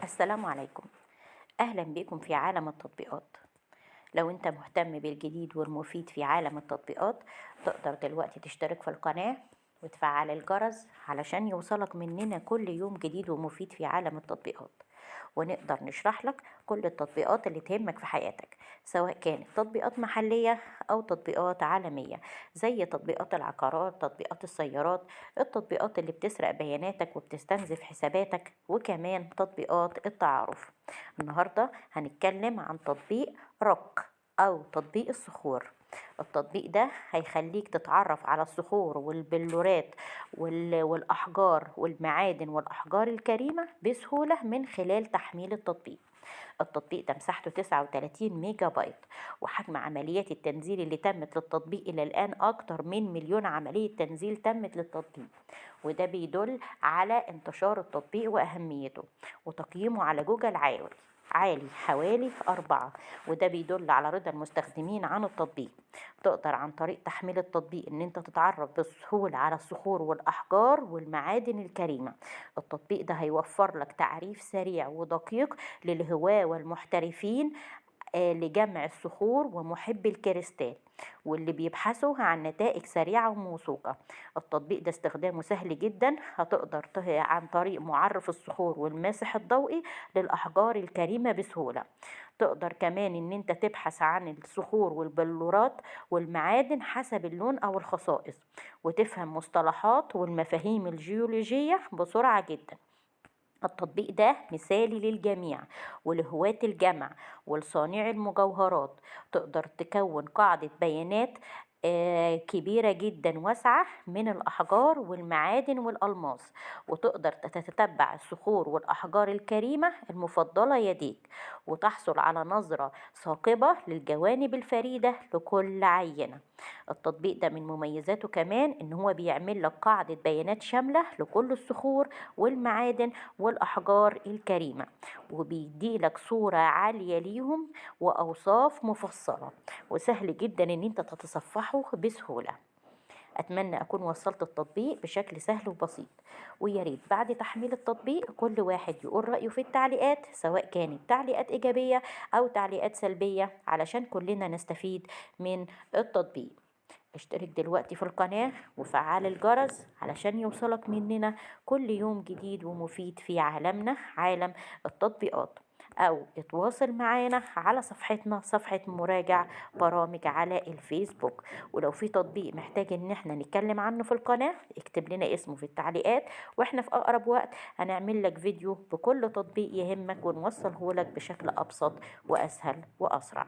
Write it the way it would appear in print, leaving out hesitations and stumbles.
السلام عليكم. أهلا بكم في عالم التطبيقات. لو أنت مهتم بالجديد والمفيد في عالم التطبيقات، تقدر دلوقتي تشترك في القناة وتفعل الجرس علشان يوصلك مننا كل يوم جديد ومفيد في عالم التطبيقات، ونقدر نشرح لك كل التطبيقات اللي تهمك في حياتك، سواء كانت تطبيقات محلية أو تطبيقات عالمية، زي تطبيقات العقارات، تطبيقات السيارات، التطبيقات اللي بتسرق بياناتك وبتستنزف حساباتك، وكمان تطبيقات التعارف. النهاردة هنتكلم عن تطبيق روك أو تطبيق الصخور. التطبيق ده هيخليك تتعرف على الصخور والبلورات والأحجار والمعادن والأحجار الكريمة بسهولة من خلال تحميل التطبيق. التطبيق ده مساحته 39 ميجا بايت، وحجم عمليات التنزيل اللي تمت للتطبيق إلى الآن أكتر من مليون عملية تنزيل تمت للتطبيق، وده بيدل على انتشار التطبيق وأهميته. وتقييمه على جوجل عالي حوالي 4، وده بيدل على رضا المستخدمين عن التطبيق. تقدر عن طريق تحميل التطبيق ان انت تتعرف بسهولة على الصخور والأحجار والمعادن الكريمة. التطبيق ده هيوفر لك تعريف سريع ودقيق للهواة والمحترفين لجمع الصخور ومحبي الكريستال، واللي بيبحثوا عن نتائج سريعة وموثوقة. التطبيق ده استخدامه سهل جدا، هتقدر عن طريق معرف الصخور والماسح الضوئي للأحجار الكريمة بسهولة. تقدر كمان ان انت تبحث عن الصخور والبلورات والمعادن حسب اللون او الخصائص، وتفهم مصطلحات والمفاهيم الجيولوجية بسرعة جدا. التطبيق ده مثالي للجميع، ولهواة الجمع والصانع المجوهرات. تقدر تكون قاعدة بيانات كبيرة جدا واسعة من الأحجار والمعادن والألماس، وتقدر تتتبع الصخور والأحجار الكريمة المفضلة يديك، وتحصل على نظرة ثاقبة للجوانب الفريدة لكل عينة. التطبيق ده من مميزاته كمان إن هو بيعمل لك قاعدة بيانات شاملة لكل الصخور والمعادن والأحجار الكريمة، وبيديلك صورة عالية ليهم وأوصاف مفصلة، وسهل جدا إن أنت تتصفحه بسهولة. أتمنى أكون وصلت التطبيق بشكل سهل وبسيط، وياريت بعد تحميل التطبيق كل واحد يقول رأيه في التعليقات، سواء كانت تعليقات إيجابية أو تعليقات سلبية، علشان كلنا نستفيد من التطبيق. اشترك دلوقتي في القناة وفعل الجرس علشان يوصلك مننا كل يوم جديد ومفيد في عالمنا، عالم التطبيقات. أو اتواصل معانا على صفحتنا، صفحة مراجع برامج على الفيسبوك. ولو في تطبيق محتاج ان احنا نتكلم عنه في القناة، اكتب لنا اسمه في التعليقات، واحنا في أقرب وقت هنعمل لك فيديو بكل تطبيق يهمك ونوصله لك بشكل أبسط وأسهل وأسرع.